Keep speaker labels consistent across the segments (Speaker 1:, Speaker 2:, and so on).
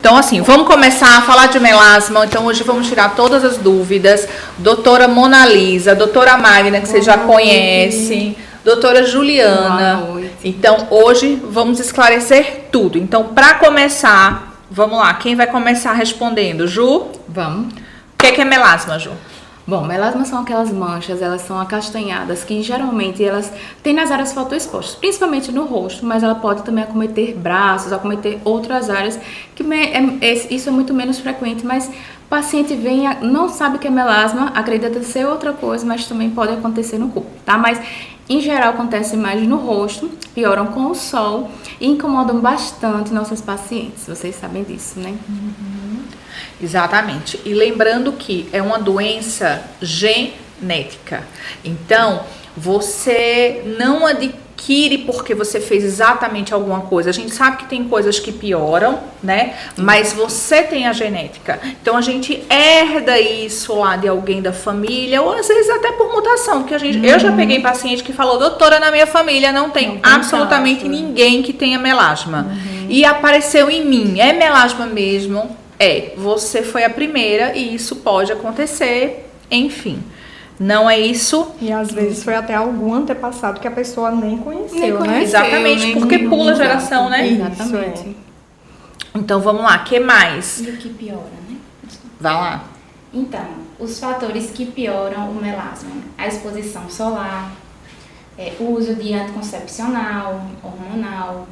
Speaker 1: Então, assim, vamos começar a falar de melasma. Então, hoje vamos tirar todas as dúvidas. Doutora Mona Lisa, doutora Magna, que vocês já conhecem, doutora Juliana. Então, hoje vamos esclarecer tudo. Então, para começar, vamos lá. Quem vai começar respondendo? Ju?
Speaker 2: Vamos.
Speaker 1: O que é melasma, Ju?
Speaker 2: Bom, melasma são aquelas manchas, elas são acastanhadas, que geralmente elas têm nas áreas fotoexpostas, principalmente no rosto, mas ela pode também acometer braços, acometer outras áreas, que isso é muito menos frequente, mas o paciente vem, não sabe que é melasma, acredita ser outra coisa, mas também pode acontecer no corpo, tá? Mas, em geral, acontece mais no rosto, pioram com o sol e incomodam bastante nossos pacientes, vocês sabem disso, né?
Speaker 1: Exatamente. E lembrando que é uma doença genética. Então, você não adquire porque você fez exatamente alguma coisa. A gente sabe que tem coisas que pioram, né? Mas você tem a genética. Então, a gente herda isso lá de alguém da família, ou às vezes até por mutação. Porque eu já peguei paciente que falou, doutora, na minha família não tem absolutamente ninguém que tenha melasma. E apareceu em mim. É melasma mesmo? Você foi a primeira e isso pode acontecer, enfim, não é isso.
Speaker 3: E às vezes foi até algum antepassado que a pessoa nem conheceu, né?
Speaker 1: Exatamente, porque pula a geração, né?
Speaker 2: Exatamente.
Speaker 1: Então vamos lá, que mais?
Speaker 4: E o que piora, né?
Speaker 1: Vai lá.
Speaker 4: Então, os fatores que pioram o melasma: a exposição solar, o uso de anticoncepcional, hormonal,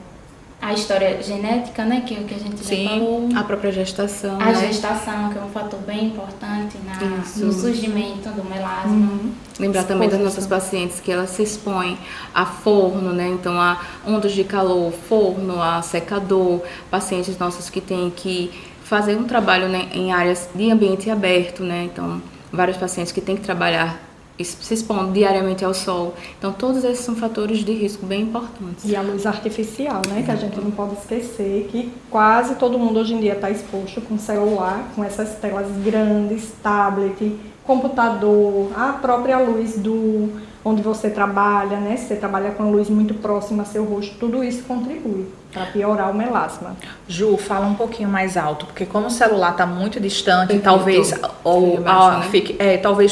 Speaker 4: a história genética, né, que é o que a gente já falou.
Speaker 2: A própria gestação,
Speaker 4: A gestação, que é um fator bem importante no surgimento do melasma.
Speaker 2: Lembrar também das nossas pacientes que elas se expõem a forno, né? Então, a ondas de calor, forno, a secador. Pacientes nossos que têm que fazer um trabalho, né, em áreas de ambiente aberto, né? Então, vários pacientes que têm que trabalhar se expondo diariamente ao sol. Então, todos esses são fatores de risco bem importantes.
Speaker 3: E a luz artificial, né? Que a gente não pode esquecer que quase todo mundo hoje em dia está exposto com celular, com essas telas grandes, tablet, computador, a própria luz onde você trabalha, né? Se você trabalha com a luz muito próxima ao seu rosto, tudo isso contribui para piorar o melasma.
Speaker 1: Ju, fala um pouquinho mais alto, porque como o celular está muito distante, talvez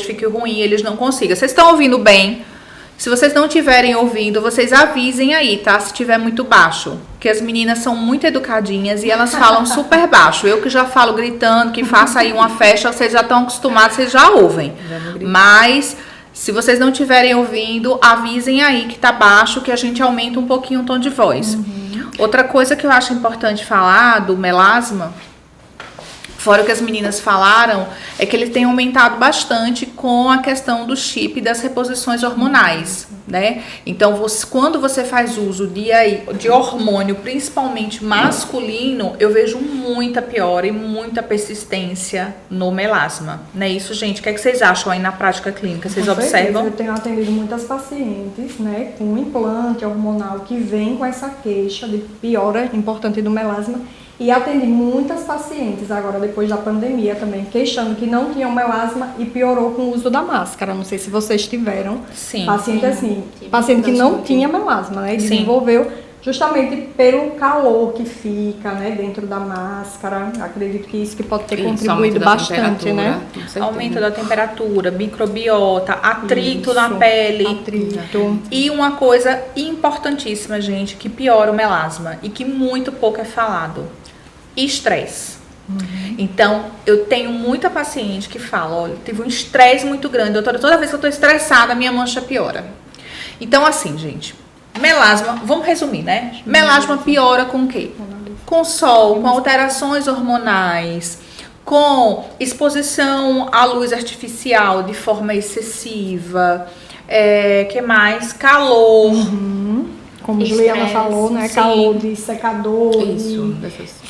Speaker 1: fique ruim, eles não consigam. Vocês estão ouvindo bem? Se vocês não estiverem ouvindo, vocês avisem aí, tá? Se estiver muito baixo. Porque as meninas são muito educadinhas e elas falam super baixo. Eu que já falo gritando, que faça aí uma festa, vocês já estão acostumados, vocês já ouvem. Mas se vocês não estiverem ouvindo, avisem aí que tá baixo, que a gente aumenta um pouquinho o tom de voz. Outra coisa que eu acho importante falar do melasma, fora o que as meninas falaram, é que ele tem aumentado bastante com a questão do chip das reposições hormonais, né? Então, quando você faz uso de hormônio, principalmente masculino, eu vejo muita piora e muita persistência no melasma. Não é isso, gente? O que é que vocês acham aí na prática clínica? Vocês observam?
Speaker 3: Eu tenho atendido muitas pacientes, né, com implante hormonal que vem com essa queixa de piora importante do melasma. E atendi muitas pacientes agora, depois da pandemia também, queixando que não tinham melasma e piorou com o uso da máscara. Não sei se vocês tiveram paciente assim, paciente que não tinha melasma, né? E desenvolveu justamente pelo calor que fica, né, dentro da máscara. Acredito que isso que pode ter contribuído bastante, né?
Speaker 1: Aumento da temperatura, microbiota, atrito na pele.
Speaker 3: Atrito.
Speaker 1: E uma coisa importantíssima, gente, que piora o melasma e que muito pouco é falado: estresse. Então, eu tenho muita paciente que fala, olha, tive um estresse muito grande, doutora, toda vez que eu tô estressada, minha mancha piora. Então, assim, gente, melasma, vamos resumir, né? Melasma piora com o quê? Com sol, com alterações hormonais, com exposição à luz artificial de forma excessiva, que mais? Calor.
Speaker 3: Como a Juliana falou, né? Calor de secador,
Speaker 2: Isso,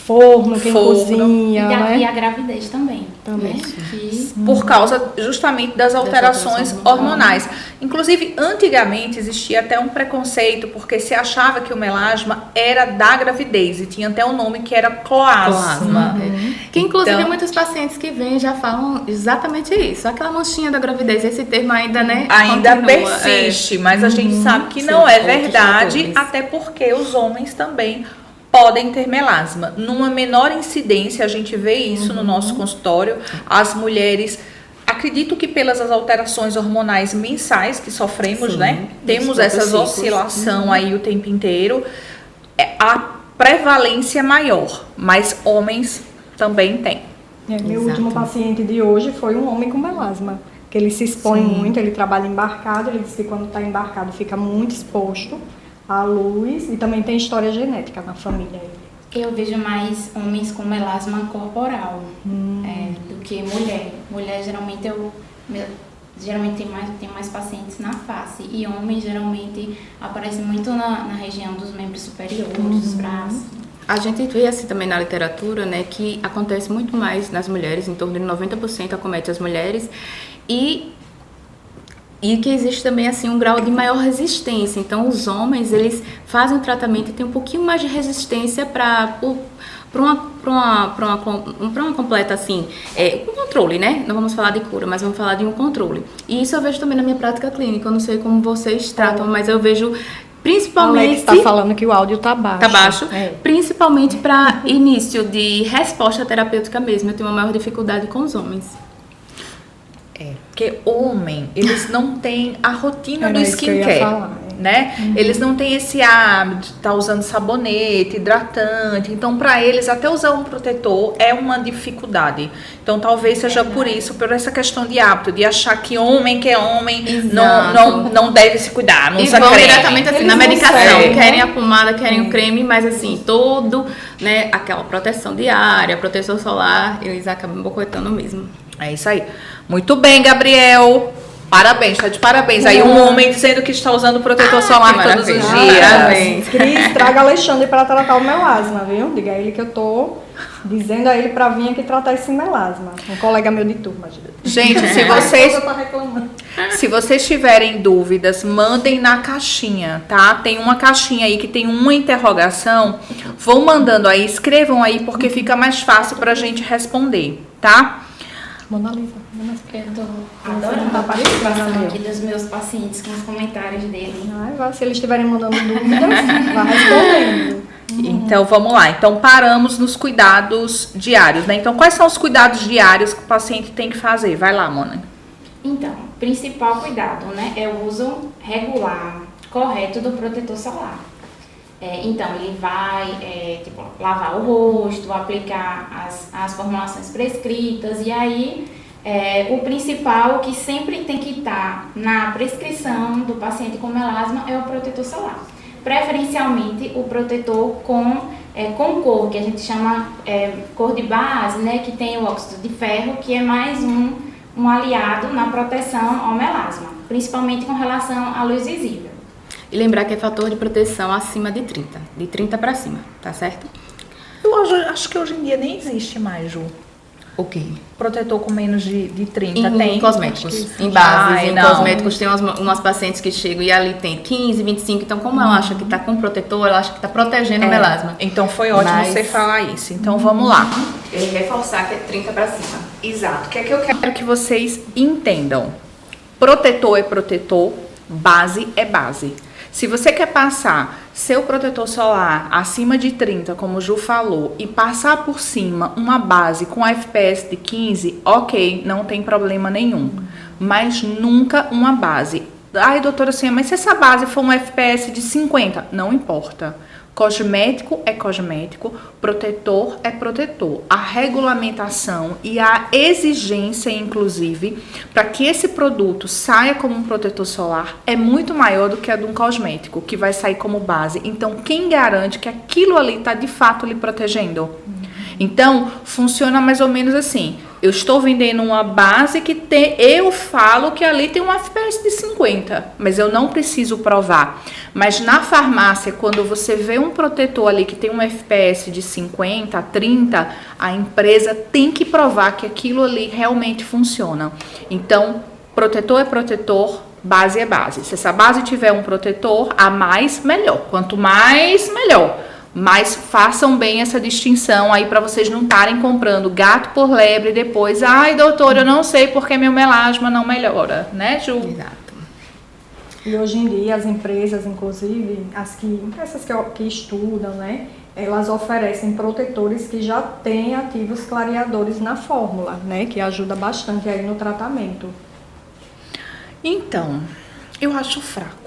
Speaker 3: forno, quem cozinha, né?
Speaker 4: E a gravidez também.
Speaker 3: Também.
Speaker 4: Né?
Speaker 1: Por causa justamente das alterações hormonais. Inclusive, antigamente existia até um preconceito, porque se achava que o melasma era da gravidez, e tinha até um nome que era cloasma.
Speaker 2: Que inclusive muitos pacientes que vêm já falam exatamente isso. Aquela manchinha da gravidez, esse termo ainda, né?
Speaker 1: Ainda persiste, mas a gente sabe que não é verdade, até porque os homens também podem ter melasma. Numa menor incidência, a gente vê isso no nosso consultório, as mulheres, acredito que pelas alterações hormonais mensais que sofremos,
Speaker 2: Sim,
Speaker 1: né? Temos
Speaker 2: nos
Speaker 1: essas
Speaker 2: próprios ciclos.
Speaker 1: oscilação aí o tempo inteiro. A prevalência é maior, mas homens também têm.
Speaker 3: Meu
Speaker 2: Exato.
Speaker 3: último paciente de hoje foi um homem com melasma, que ele se expõe muito, ele trabalha embarcado, ele disse que quando está embarcado fica muito exposto à luz e também tem história genética na família.
Speaker 4: Eu vejo mais homens com melasma corporal do que mulher. Mulher geralmente tem mais pacientes na face e homens geralmente aparecem muito na região dos membros superiores, dos braços.
Speaker 2: A gente vê assim também na literatura, né, que acontece muito mais nas mulheres, em torno de 90% acomete as mulheres, e que existe também assim um grau de maior resistência. Então os homens, eles fazem o tratamento e tem um pouquinho mais de resistência para uma completa assim, um controle, né? Não vamos falar de cura, mas vamos falar de um controle. E isso eu vejo também na minha prática clínica. Eu não sei como vocês tratam, mas eu vejo principalmente...
Speaker 3: Alex está falando que o áudio está baixo.
Speaker 2: Tá baixo, principalmente para início de resposta terapêutica mesmo. Eu tenho uma maior dificuldade com os homens.
Speaker 1: Porque homem, eles não têm a rotina do
Speaker 3: isso que eu ia
Speaker 1: skincare,
Speaker 3: falar,
Speaker 1: né? Eles não têm esse hábito de estar usando sabonete, hidratante. Então, para eles, até usar um protetor é uma dificuldade. Então, talvez seja por isso, por essa questão de hábito, de achar que homem não deve se cuidar, não
Speaker 2: E
Speaker 1: usa
Speaker 2: vão
Speaker 1: creme.
Speaker 2: diretamente assim,
Speaker 3: Eles
Speaker 2: na
Speaker 3: não
Speaker 2: medicação.
Speaker 3: seguem,
Speaker 2: Querem
Speaker 3: né?
Speaker 2: a pomada, querem o creme, mas assim, todo, né, aquela proteção diária, proteção solar, eles acabam boicotando mesmo.
Speaker 1: É isso aí. Muito bem, Gabriel. Parabéns, tá de parabéns. Aí um homem dizendo que está usando protetor solar
Speaker 2: que
Speaker 1: todos os
Speaker 2: maravilha.
Speaker 1: dias.
Speaker 2: Parabéns.
Speaker 3: Cris, traga Alexandre para tratar o melasma, viu? Diga a ele que eu tô dizendo a ele para vir aqui tratar esse melasma. Um colega meu de turma.
Speaker 1: Gente, se vocês tiverem dúvidas, mandem na caixinha, tá? Tem uma caixinha aí que tem uma interrogação. Vão mandando aí, escrevam aí, porque fica mais fácil pra gente responder, tá?
Speaker 3: Mona Lisa.
Speaker 4: Eu tô
Speaker 3: não
Speaker 4: adorando
Speaker 3: tá
Speaker 4: a participação
Speaker 3: aparecendo,
Speaker 4: aqui dos meus pacientes com os comentários dele.
Speaker 3: Se eles estiverem mandando dúvidas, vai respondendo.
Speaker 1: Então, vamos lá. Então, paramos nos cuidados diários, né? Então, quais são os cuidados diários que o paciente tem que fazer? Vai lá, Mona.
Speaker 4: Então, principal cuidado, né, é o uso regular, correto do protetor solar. Então, ele vai lavar o rosto, aplicar as formulações prescritas e aí o principal que sempre tem que estar na prescrição do paciente com melasma é o protetor solar. Preferencialmente o protetor com cor, que a gente chama cor de base, né, que tem o óxido de ferro, que é mais um aliado na proteção ao melasma, principalmente com relação à luz visível.
Speaker 2: E lembrar que é fator de proteção acima de 30. De 30 para cima, tá certo?
Speaker 1: Eu acho que hoje em dia nem existe mais, Ju.
Speaker 2: O quê?
Speaker 1: Protetor com menos de 30
Speaker 2: Em
Speaker 1: tem?
Speaker 2: cosméticos, em bases,
Speaker 1: Ai,
Speaker 2: em
Speaker 1: não.
Speaker 2: cosméticos, tem umas pacientes que chegam e ali tem 15, 25, então como ela acha que tá com protetor, ela acha que tá protegendo o melasma.
Speaker 1: Então foi ótimo
Speaker 2: Mas-
Speaker 1: você falar isso. Então vamos lá.
Speaker 2: Ele reforçar que é 30 para cima.
Speaker 1: Exato. O que é que eu quero que vocês entendam? Protetor é protetor, base é base. Se você quer passar seu protetor solar acima de 30, como o Ju falou, e passar por cima uma base com FPS de 15, ok, não tem problema nenhum. Mas nunca uma base. Ai, doutora, assim, mas se essa base for um FPS de 50, não importa. Cosmético é cosmético, protetor é protetor. A regulamentação e a exigência, inclusive, para que esse produto saia como um protetor solar é muito maior do que a de um cosmético, que vai sair como base. Então, quem garante que aquilo ali está de fato lhe protegendo? Então, funciona mais ou menos assim. Eu estou vendendo uma base que eu falo que ali tem um FPS de 50, mas eu não preciso provar. Mas na farmácia, quando você vê um protetor ali que tem um FPS de 50, 30, a empresa tem que provar que aquilo ali realmente funciona. Então, protetor é protetor, base é base. Se essa base tiver um protetor a mais, melhor. Quanto mais, melhor. Mas façam bem essa distinção aí para vocês não estarem comprando gato por lebre e depois, ai, doutor, eu não sei porque meu melasma não melhora, né, Ju?
Speaker 2: Exato.
Speaker 3: E hoje em dia as empresas, inclusive, essas que estudam, né? elas oferecem protetores que já têm ativos clareadores na fórmula, né? Que ajuda bastante aí no tratamento.
Speaker 1: Então, eu acho fraco.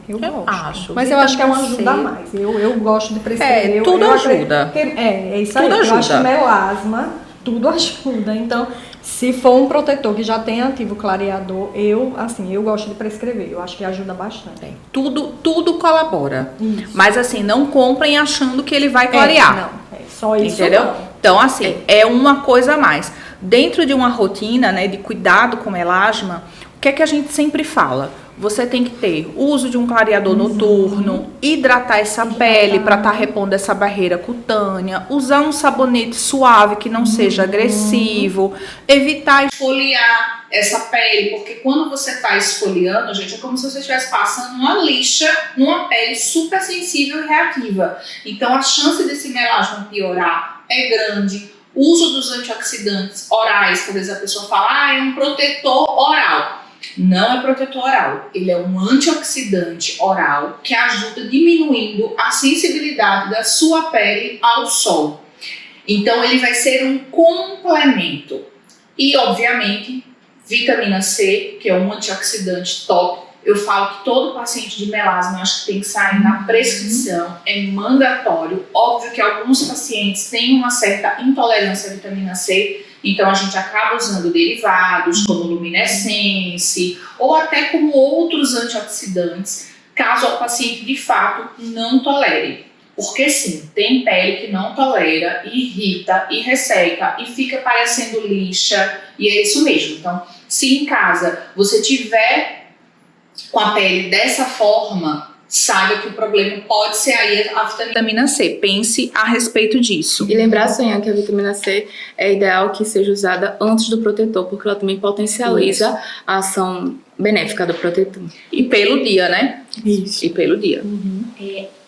Speaker 3: Eu gosto.
Speaker 1: Acho.
Speaker 3: Mas eu acho que é uma
Speaker 1: Vitamina
Speaker 3: ajuda a
Speaker 1: C.
Speaker 3: mais. Eu gosto de prescrever.
Speaker 1: Tudo
Speaker 3: eu
Speaker 1: ajuda.
Speaker 3: acredito que- é isso aí.
Speaker 1: Tudo
Speaker 3: Eu acho que
Speaker 1: ajuda.
Speaker 3: melasma, tudo ajuda. Então, se for um protetor que já tem ativo clareador, eu gosto de prescrever. Eu acho que ajuda bastante.
Speaker 1: Tudo colabora.
Speaker 3: Isso.
Speaker 1: Mas assim, não comprem achando que ele vai clarear.
Speaker 3: Não, é só isso.
Speaker 1: Entendeu?
Speaker 3: Não.
Speaker 1: Então, assim, é uma coisa a mais. Dentro de uma rotina, né, de cuidado com melasma, o que é que a gente sempre fala? Você tem que ter o uso de um clareador noturno, hidratar essa pele para estar repondo essa barreira cutânea, usar um sabonete suave que não seja agressivo, evitar esfoliar essa pele, porque quando você está esfoliando, gente, é como se você estivesse passando uma lixa numa pele super sensível e reativa. Então, a chance desse melasma piorar é grande. O uso dos antioxidantes orais, que às vezes a pessoa fala, é um protetor oral. Não é protetor oral, ele é um antioxidante oral que ajuda diminuindo a sensibilidade da sua pele ao sol. Então ele vai ser um complemento. E obviamente, vitamina C, que é um antioxidante top. Eu falo que todo paciente de melasma acho que tem que sair na prescrição, é mandatório. Óbvio que alguns pacientes têm uma certa intolerância à vitamina C, então a gente acaba usando derivados como luminescence ou até como outros antioxidantes, caso o paciente de fato não tolere. Porque sim, tem pele que não tolera, irrita e resseca e fica parecendo lixa, e é isso mesmo. Então, se em casa você tiver com a pele dessa forma, saiba que o problema pode ser aí a vitamina C. Pense a respeito disso.
Speaker 2: E lembrar, Sonha, que a vitamina C é ideal que seja usada antes do protetor, porque ela também potencializa a ação benéfica do protetor.
Speaker 1: E pelo dia, né?
Speaker 3: Isso.
Speaker 1: E pelo dia.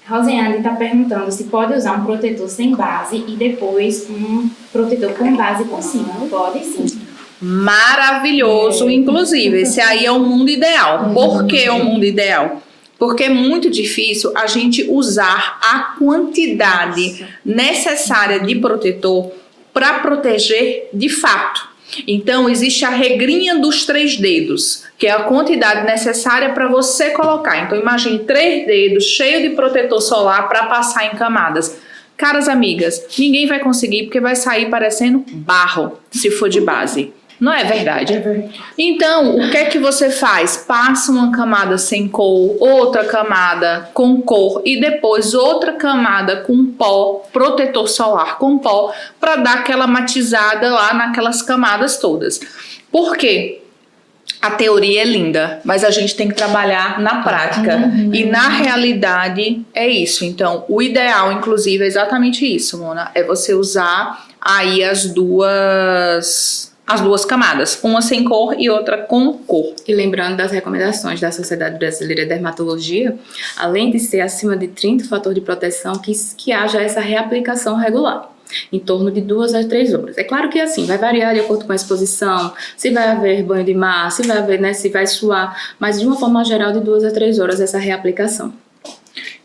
Speaker 4: Rosiane está perguntando se pode usar um protetor sem base e depois um protetor com base por cima. Pode sim.
Speaker 1: Maravilhoso, inclusive. Esse aí é o mundo ideal. Por que é o mundo ideal? Porque é muito difícil a gente usar a quantidade necessária de protetor para proteger de fato. Então, existe a regrinha dos 3 dedos, que é a quantidade necessária para você colocar. Então, imagine 3 dedos cheios de protetor solar para passar em camadas. Caras amigas, ninguém vai conseguir porque vai sair parecendo barro se for de base. Não é verdade?
Speaker 3: É verdade.
Speaker 1: Então, o que é que você faz? Passa uma camada sem cor, outra camada com cor e depois outra camada com pó, protetor solar com pó, para dar aquela matizada lá naquelas camadas todas. Por quê? A teoria é linda, mas a gente tem que trabalhar na prática. E na realidade é isso. Então, o ideal, inclusive, é exatamente isso, Mona. É você usar aí as duas camadas, uma sem cor e outra com cor.
Speaker 2: E lembrando das recomendações da Sociedade Brasileira de Dermatologia, além de ser acima de 30 fator de proteção, que haja essa reaplicação regular, em torno de 2 a 3 horas. É claro que assim, vai variar de acordo com a exposição, se vai haver banho de mar, se vai haver, né, se vai suar, mas de uma forma geral de 2 a 3 horas essa reaplicação.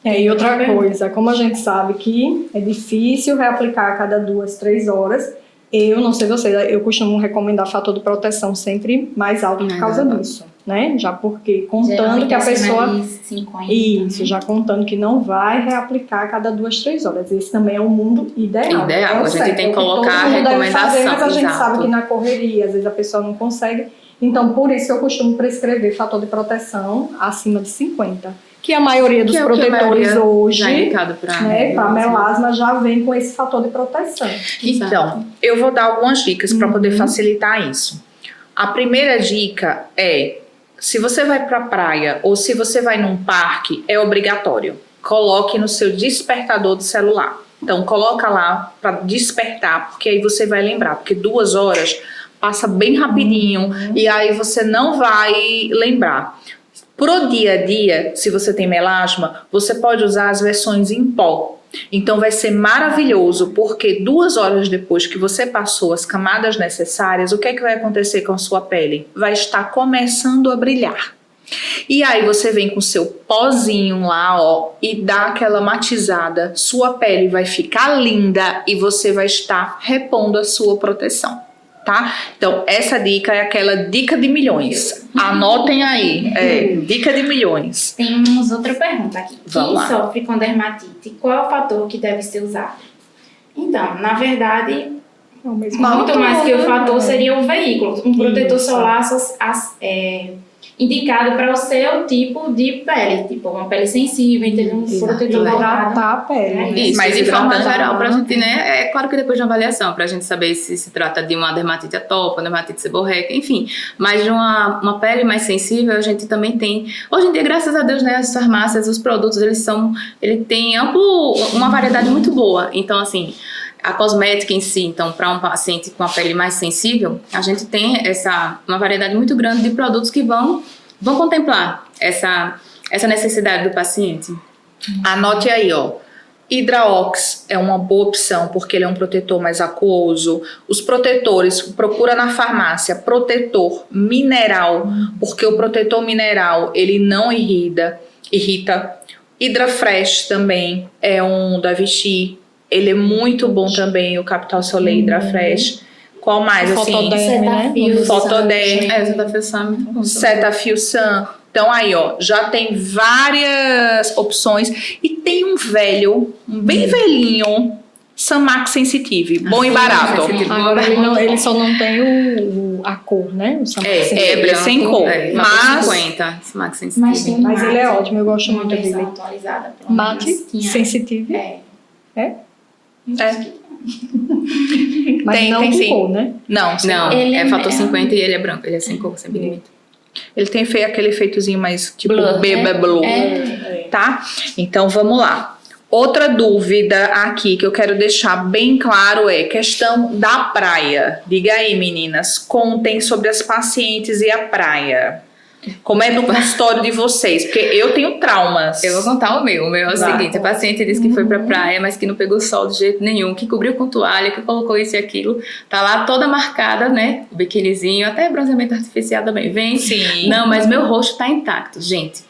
Speaker 3: E outra coisa, como a gente sabe que é difícil reaplicar a cada 2, 3 horas, eu não sei você, eu costumo recomendar fator de proteção sempre mais alto por causa disso, né? Já porque contando que a pessoa... Isso, já contando que não vai reaplicar a cada 2, 3 horas. Esse também é o mundo ideal.
Speaker 2: Ideal, a gente tem que colocar a
Speaker 3: todo mundo deve
Speaker 2: recomendação,
Speaker 3: fazer, mas a gente
Speaker 2: exato.
Speaker 3: sabe que na correria, às vezes a pessoa não consegue. Então, por isso eu costumo prescrever fator de proteção acima de 50. Que a maioria dos protetores hoje,
Speaker 2: já é indicado para
Speaker 3: melasma, já vem com esse fator de proteção.
Speaker 1: Então, eu vou dar algumas dicas para poder facilitar isso. A primeira dica é, se você vai para a praia ou se você vai num parque, é obrigatório. Coloque no seu despertador do celular. Então, coloca lá para despertar, porque aí você vai lembrar, porque 2 horas passa bem rapidinho e aí você não vai lembrar. Pro dia a dia, se você tem melasma, você pode usar as versões em pó. Então vai ser maravilhoso, porque 2 horas depois que você passou as camadas necessárias, o que é que vai acontecer com a sua pele? Vai estar começando a brilhar. E aí você vem com seu pozinho lá, ó, e dá aquela matizada. Sua pele vai ficar linda e você vai estar repondo a sua proteção, tá? Então, essa dica é aquela dica de milhões. Anotem aí, dica de milhões.
Speaker 4: Temos outra pergunta aqui.
Speaker 1: Vamos lá.
Speaker 4: Quem sofre com dermatite, qual é o fator que deve ser usado? Então, na verdade, muito mais que o fator seria o veículo. Um protetor solar indicado para o seu tipo de pele, tipo uma pele sensível, entendeu? Um protetor voltado.
Speaker 3: Hidratar a pele.
Speaker 2: Isso, mas de
Speaker 1: hidratar.
Speaker 2: forma geral, pra gente, né? É claro que depois de uma avaliação, pra gente saber se trata de uma dermatite atópica, uma dermatite seborreica, enfim. Mas de uma pele mais sensível, a gente também tem. Hoje em dia, graças a Deus, né? As farmácias, os produtos, ele tem uma variedade muito boa. Então, assim, a cosmética em si, então, para um paciente com a pele mais sensível, a gente tem uma variedade muito grande de produtos que vão contemplar essa necessidade do paciente.
Speaker 1: Anote aí, ó. Hidraox é uma boa opção porque ele é um protetor mais aquoso. Os protetores, procura na farmácia protetor mineral, porque o protetor mineral ele não irrita. Hidrafresh também é um da Vichy. Ele é muito bom também, o Capital Soleil Hidrafresh. Qual mais, assim? Fotoderm.
Speaker 2: Cetaphil muito bom.
Speaker 1: Cetaphil Sun. Então aí, ó, já tem várias opções. E tem um bem velhinho, Samax Sensitive. Bom e barato.
Speaker 3: Agora ele só não tem a cor, né? O
Speaker 1: É sem cor. Mas
Speaker 2: 50, Samax Sensitive.
Speaker 3: Mas ele é ótimo, eu gosto
Speaker 4: uma
Speaker 3: muito
Speaker 4: versão
Speaker 3: dele.
Speaker 4: atualizada. pelo
Speaker 3: Mate,
Speaker 4: menos, tinha.
Speaker 3: sensitive.
Speaker 1: é.
Speaker 3: Mas
Speaker 1: Tem,
Speaker 3: não
Speaker 1: tem
Speaker 3: com
Speaker 1: sim.
Speaker 3: cor, né?
Speaker 1: Não,
Speaker 2: Não,
Speaker 4: Ele
Speaker 2: é fator
Speaker 4: é-
Speaker 2: 50 e ele é branco. Ele é sem cor, sem pigmento.
Speaker 1: ele tem aquele efeitozinho mais tipo
Speaker 4: Blur,
Speaker 1: bebê
Speaker 4: né?
Speaker 1: blue, tá? Então vamos lá. Outra dúvida aqui que eu quero deixar bem claro é questão da praia. Diga aí, meninas, contem sobre as pacientes e a praia. Como é no consultório de vocês? Porque eu tenho traumas.
Speaker 2: Eu vou contar o meu. O meu é o
Speaker 1: Vai.
Speaker 2: seguinte: a paciente disse que foi pra praia, mas que não pegou sol de jeito nenhum, que cobriu com toalha, que colocou isso e aquilo. Tá lá toda marcada, né? O biquinizinho, até bronzeamento artificial também. Vem.
Speaker 1: Sim.
Speaker 2: Não, mas meu rosto tá intacto, gente.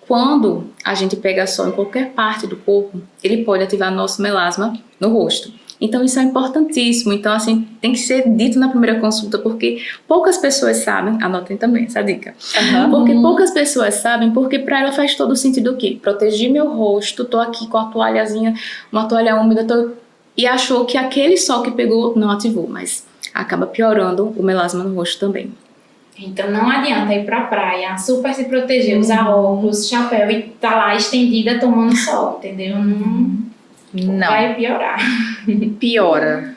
Speaker 2: Quando a gente pega sol em qualquer parte do corpo, ele pode ativar nosso melasma no rosto. Então isso é importantíssimo. Então assim, tem que ser dito na primeira consulta, porque poucas pessoas sabem, anotem também essa dica. Porque poucas pessoas sabem, porque para ela faz todo o sentido o quê? Proteger meu rosto, tô aqui com a toalhazinha, uma toalha úmida, e achou que aquele sol que pegou não ativou, mas acaba piorando o melasma no rosto também.
Speaker 4: Então não adianta ir pra praia, super se proteger, usar óculos, chapéu e tá lá estendida tomando sol, entendeu?
Speaker 1: Não.
Speaker 4: Vai piorar.
Speaker 1: Piora.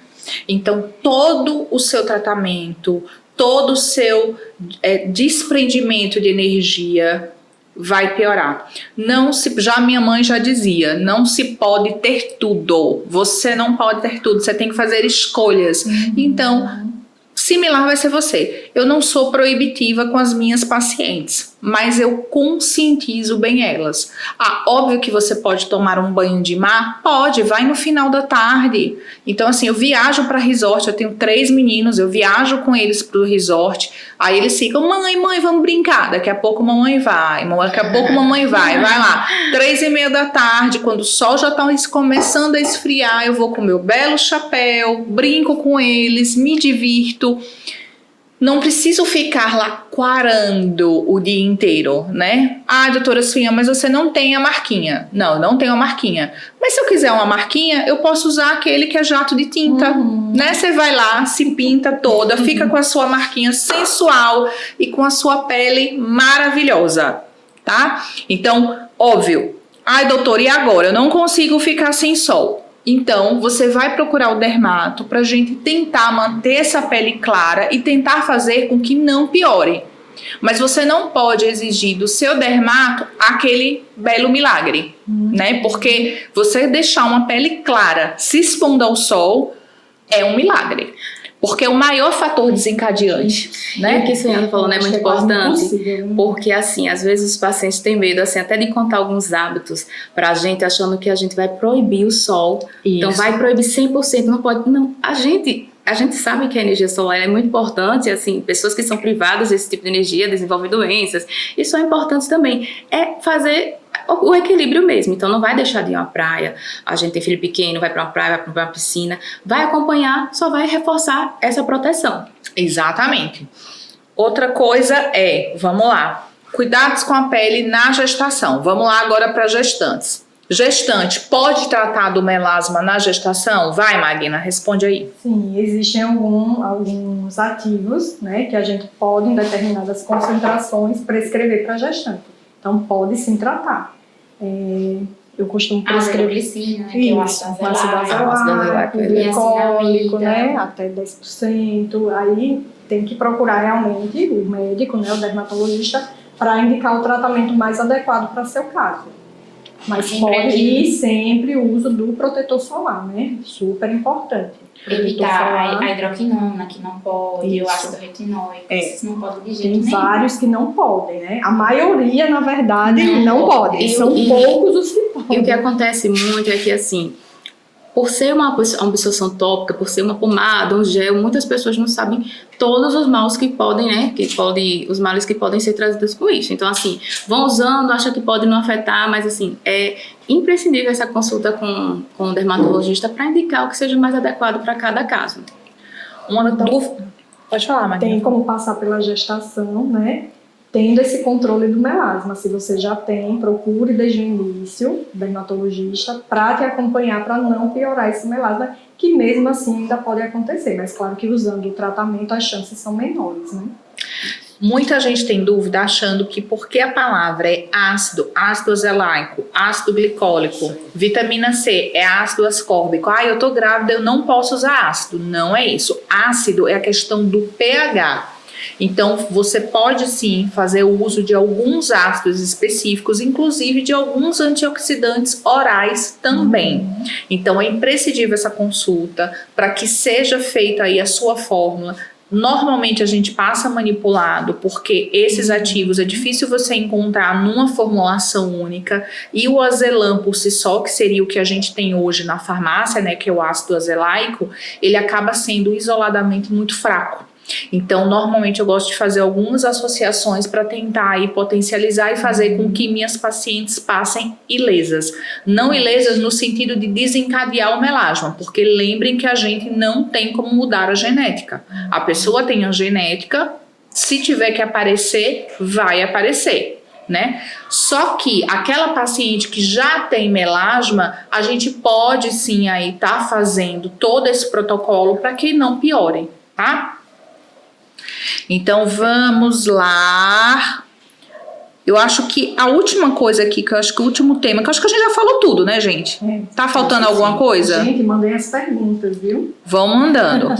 Speaker 1: Então, todo o seu tratamento, todo o seu desprendimento de energia vai piorar. Já minha mãe já dizia, não se pode ter tudo. Você não pode ter tudo, você tem que fazer escolhas. Então, similar vai ser você. Eu não sou proibitiva com as minhas pacientes, mas eu conscientizo bem elas. Óbvio que você pode tomar um banho de mar? Pode, vai no final da tarde. Então, assim, eu viajo para resort, eu tenho 3 meninos, eu viajo com eles pro resort, aí eles ficam, mãe, vamos brincar. Daqui a pouco mamãe vai, vai lá. 3:30 da tarde, quando o sol já tá começando a esfriar, eu vou com meu belo chapéu, brinco com eles, me divirto. Não preciso ficar lá quarando o dia inteiro, né? Doutora Sofia, mas você não tem a marquinha. Não, eu não tenho a marquinha. Mas se eu quiser uma marquinha, eu posso usar aquele que é jato de tinta, né? Você vai lá, se pinta toda, fica com a sua marquinha sensual e com a sua pele maravilhosa, tá? Então, óbvio. Doutora, e agora? Eu não consigo ficar sem sol. Então, você vai procurar o dermato para a gente tentar manter essa pele clara e tentar fazer com que não piore. Mas você não pode exigir do seu dermato aquele belo milagre, né? Porque você deixar uma pele clara se expondo ao sol é um milagre. Porque é o maior fator desencadeante, né?
Speaker 2: E o que a senhora falou, né, é muito importante, porque assim, às vezes os pacientes têm medo, assim, até de contar alguns hábitos pra gente, achando que a gente vai proibir o sol.
Speaker 1: Isso.
Speaker 2: Então vai proibir 100%, não pode. Não, a gente a gente sabe que a energia solar é muito importante, assim, pessoas que são privadas desse tipo de energia desenvolvem doenças, e são importantes também. É fazer o equilíbrio mesmo, então não vai deixar de ir à praia, a gente tem filho pequeno, vai para uma praia, vai para uma piscina, vai acompanhar, só vai reforçar essa proteção.
Speaker 1: Exatamente. Outra coisa vamos lá, cuidados com a pele na gestação. Vamos lá agora para gestantes. Gestante pode tratar do melasma na gestação? Vai, Magna, responde aí.
Speaker 3: Sim, existem alguns ativos, né, que a gente pode, em determinadas concentrações, prescrever para gestante. Então, pode sim tratar. Eu costumo prescrever
Speaker 4: glicina, que é o ácido
Speaker 3: azelaico, glicólico, né, até 10%. Aí tem que procurar realmente o médico, né, o dermatologista, para indicar o tratamento mais adequado para seu caso. Mas pode ir sempre o uso do protetor solar, né? Super importante.
Speaker 4: Evitar a hidroquinona, que não pode,
Speaker 3: Isso.
Speaker 4: o ácido retinóico, esses não pode de jeito
Speaker 3: Tem
Speaker 4: nenhum.
Speaker 3: vários que não podem, né? A maioria, na verdade, não pode.
Speaker 2: E
Speaker 3: São poucos os que podem.
Speaker 2: E o que acontece muito é que, assim, por ser uma absorção tópica, por ser uma pomada, um gel, muitas pessoas não sabem todos os males que podem, né? Os males que podem ser trazidos com isso. Então, assim, vão usando, acham que pode não afetar, mas, assim, é imprescindível essa consulta com o dermatologista para indicar o que seja mais adequado para cada caso.
Speaker 1: Uma dúvida. Pode falar, Magna.
Speaker 3: Tem como passar pela gestação, né? Tendo esse controle do melasma. Se você já tem, procure desde o início o dermatologista para te acompanhar, para não piorar esse melasma, que mesmo assim ainda pode acontecer. Mas claro que usando o tratamento as chances são menores, né?
Speaker 1: Muita gente tem dúvida achando que porque a palavra é ácido azelaico, ácido glicólico, vitamina C é ácido ascórbico, eu tô grávida, eu não posso usar ácido. Não é isso. Ácido é a questão do pH. Então, você pode sim fazer o uso de alguns ácidos específicos, inclusive de alguns antioxidantes orais também. Então, é imprescindível essa consulta para que seja feita aí a sua fórmula. Normalmente a gente passa manipulado porque esses ativos é difícil você encontrar numa formulação única, e o azelã por si só, que seria o que a gente tem hoje na farmácia, né, que é o ácido azelaico, ele acaba sendo isoladamente muito fraco. Então, normalmente eu gosto de fazer algumas associações para tentar aí potencializar e fazer com que minhas pacientes passem ilesas. Não ilesas no sentido de desencadear o melasma, porque lembrem que a gente não tem como mudar a genética. A pessoa tem a genética, se tiver que aparecer, vai aparecer, né? Só que aquela paciente que já tem melasma, a gente pode sim aí tá fazendo todo esse protocolo para que não piorem, tá? Então, vamos lá. Eu acho que a última coisa aqui, que eu acho que o último tema, que eu acho que a gente já falou tudo, né, gente? Tá faltando alguma coisa?
Speaker 3: Gente, mandei as perguntas, viu?
Speaker 1: Vão mandando.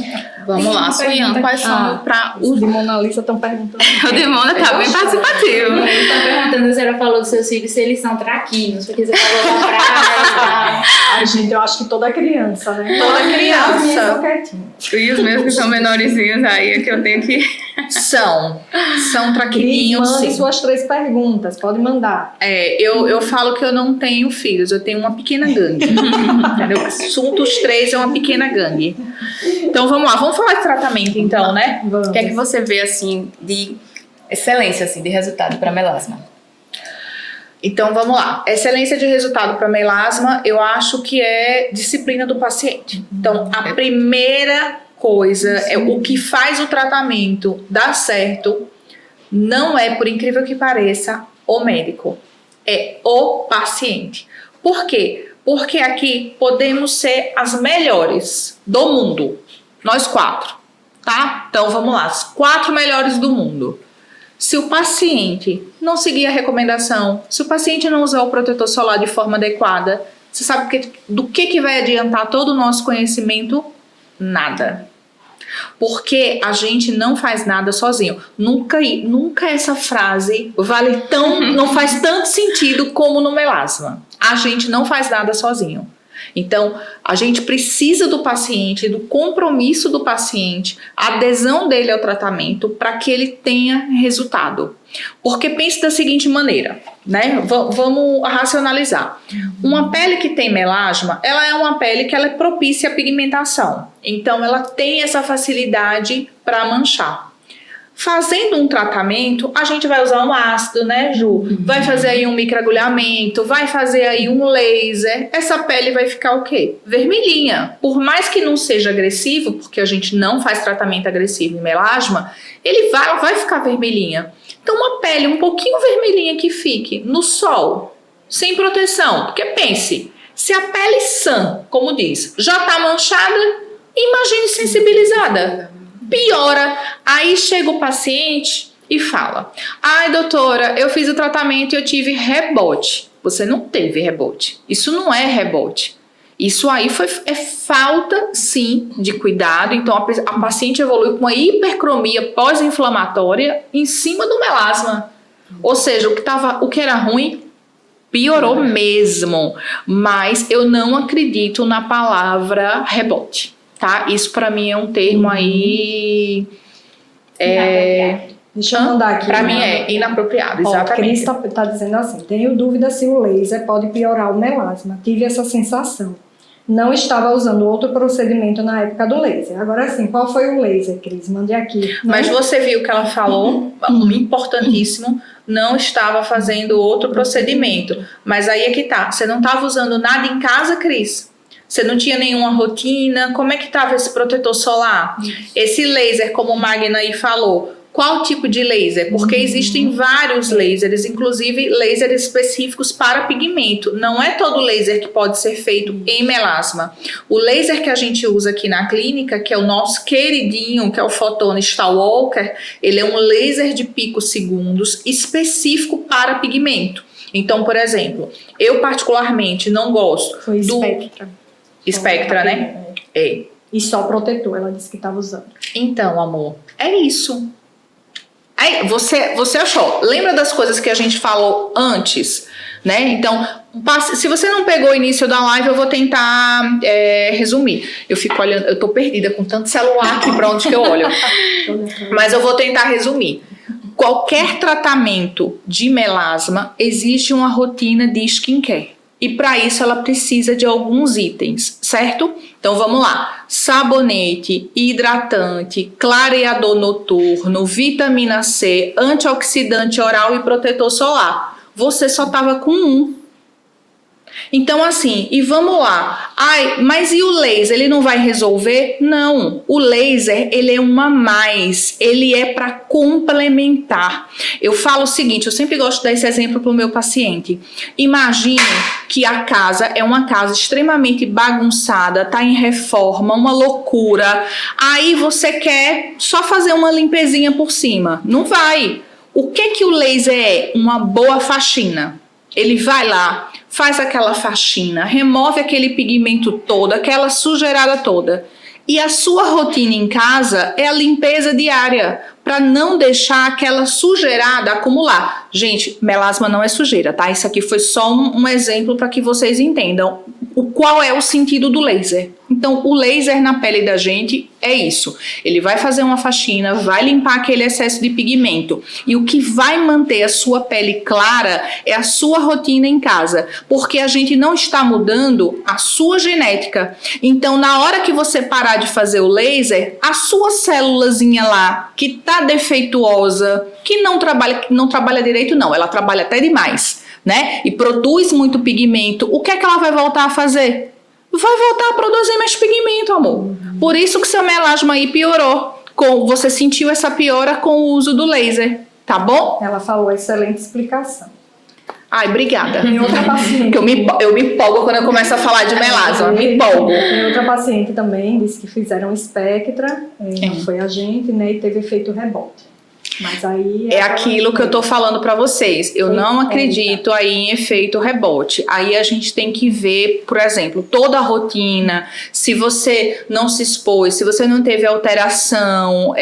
Speaker 2: Vamos lá, Suiane, quais são para
Speaker 3: Os de Mona Lisa estão perguntando.
Speaker 2: O de Mona tá bem participativo.
Speaker 4: Eu estava perguntando, a senhora falou dos seus filhos se eles são traquinos, porque você falou da praia e tal.
Speaker 3: Ai, gente, eu acho que toda criança, né?
Speaker 1: Toda criança.
Speaker 3: As minhas são quietinhas.
Speaker 2: E os meus que são menorzinhos aí, é que eu tenho que...
Speaker 1: São
Speaker 3: Cris,
Speaker 1: traquininhos,
Speaker 3: mande
Speaker 1: sim.
Speaker 3: suas 3 perguntas, pode mandar.
Speaker 1: Eu falo que eu não tenho filhos, eu tenho uma pequena gangue. Entendeu? Assuntos 3 é uma pequena gangue. Então vamos lá, vamos falar de tratamento então, né?
Speaker 3: Vamos.
Speaker 2: O que é que você vê, assim, de excelência, assim, de resultado para melasma?
Speaker 1: Então vamos lá. Excelência de resultado para melasma, eu acho que é disciplina do paciente. Então a primeira coisa é o que faz o tratamento dar certo, não é, por incrível que pareça, o médico, é o paciente. Por quê? Porque aqui podemos ser as melhores do mundo, nós 4, tá? Então vamos lá, as 4 melhores do mundo. Se o paciente não seguir a recomendação, se o paciente não usar o protetor solar de forma adequada, você sabe do que vai adiantar todo o nosso conhecimento? Nada. Porque a gente não faz nada sozinho. Nunca essa frase não faz tanto sentido como no melasma. A gente não faz nada sozinho. Então, a gente precisa do paciente, do compromisso do paciente, a adesão dele ao tratamento para que ele tenha resultado. Porque pense da seguinte maneira, né? Vamos racionalizar. Uma pele que tem melasma, ela é uma pele que ela é propícia à pigmentação. Então, ela tem essa facilidade para manchar. Fazendo um tratamento, a gente vai usar um ácido, né, Ju? Vai fazer aí um microagulhamento, vai fazer aí um laser. Essa pele vai ficar o quê? Vermelhinha. Por mais que não seja agressivo, porque a gente não faz tratamento agressivo em melasma, ela vai ficar vermelhinha. Então, uma pele um pouquinho vermelhinha que fique no sol, sem proteção. Porque pense, se a pele sã, como diz, já tá manchada, imagine sensibilizada. Piora. Aí chega o paciente e fala: ai, doutora, eu fiz o tratamento e eu tive rebote. Você não teve rebote. Isso não é rebote. Isso aí é falta, sim, de cuidado. Então, a paciente evolui com uma hipercromia pós-inflamatória em cima do melasma. Ou seja, o que era ruim piorou mesmo. Mas eu não acredito na palavra rebote, tá? Isso para mim é um termo aí...
Speaker 3: Deixa eu mandar aqui.
Speaker 1: Para mim é inapropriado, exatamente.
Speaker 3: Cris tá dizendo assim: tenho dúvida se o laser pode piorar o melasma. Tive essa sensação. Não estava usando outro procedimento na época do laser. Agora sim, qual foi o laser, Cris? Mande aqui.
Speaker 1: Mas você viu que ela falou, importantíssimo, não estava fazendo outro procedimento. Mas aí é que tá, você não estava usando nada em casa, Cris? Você não tinha nenhuma rotina? Como é que estava esse protetor solar? Esse laser, como o Magna aí falou, qual tipo de laser? Porque existem vários lasers, inclusive lasers específicos para pigmento. Não é todo laser que pode ser feito em melasma. O laser que a gente usa aqui na clínica, que é o nosso queridinho, que é o Photone Stalwalker, ele é um laser de picosegundos específico para pigmento. Então, por exemplo, eu particularmente não gosto
Speaker 3: Foi
Speaker 1: do... Spectra, né? É.
Speaker 3: E só protetor, ela disse que estava usando.
Speaker 1: Então, amor, é isso. Aí, você achou. Lembra das coisas que a gente falou antes, né? Então, se você não pegou o início da live, eu vou tentar resumir. Eu fico olhando, eu tô perdida com tanto celular aqui pra onde que eu olho. Mas eu vou tentar resumir. Qualquer tratamento de melasma exige uma rotina de skincare. E para isso ela precisa de alguns itens, certo? Então vamos lá: sabonete, hidratante, clareador noturno, vitamina C, antioxidante oral e protetor solar. Você só tava com um. Então assim, e vamos lá. Ai, mas e o laser? Ele não vai resolver? Não. O laser, ele é uma mais. Ele é para complementar. Eu falo o seguinte, eu sempre gosto de dar esse exemplo para o meu paciente. Imagine que a casa é uma casa extremamente bagunçada, tá em reforma, uma loucura. Aí você quer só fazer uma limpezinha por cima. Não vai. O que o laser é? Uma boa faxina. Ele vai lá, faz aquela faxina, remove aquele pigmento todo, aquela sujeirada toda. E a sua rotina em casa é a limpeza diária, para não deixar aquela sujeirada acumular. Gente, melasma não é sujeira, tá? Isso aqui foi só um exemplo para que vocês entendam qual é o sentido do laser. Então, o laser na pele da gente é isso. Ele vai fazer uma faxina, vai limpar aquele excesso de pigmento. E o que vai manter a sua pele clara é a sua rotina em casa. Porque a gente não está mudando a sua genética. Então, na hora que você parar de fazer o laser, a sua célulazinha lá, que tá defeituosa, que não trabalha direito, não. Ela trabalha até demais, né? E produz muito pigmento. O que é que ela vai voltar a fazer? Vai voltar a produzir mais pigmento, amor. Por isso que seu melasma aí piorou. Você sentiu essa piora com o uso do laser, tá bom?
Speaker 3: Ela falou excelente explicação.
Speaker 1: Ai, obrigada.
Speaker 3: Tem outra paciente.
Speaker 1: Eu me empolgo quando eu começo a falar de melasma. Me empolgo.
Speaker 3: Tem outra paciente também, disse que fizeram Spectra, não foi a gente, né? E teve efeito rebote. Mas aí
Speaker 1: é aquilo que eu tô falando pra vocês. Eu não acredito aí em efeito rebote. Aí a gente tem que ver, por exemplo, toda a rotina. Se você não se expôs, se você não teve alteração,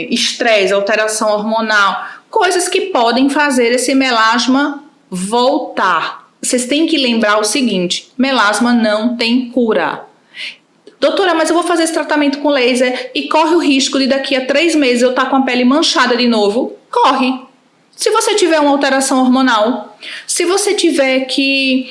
Speaker 1: estresse, alteração hormonal, coisas que podem fazer esse melasma voltar. Vocês têm que lembrar o seguinte: melasma não tem cura. Doutora, mas eu vou fazer esse tratamento com laser e corre o risco de daqui a 3 meses eu estar com a pele manchada de novo? Corre. Se você tiver uma alteração hormonal, se você tiver que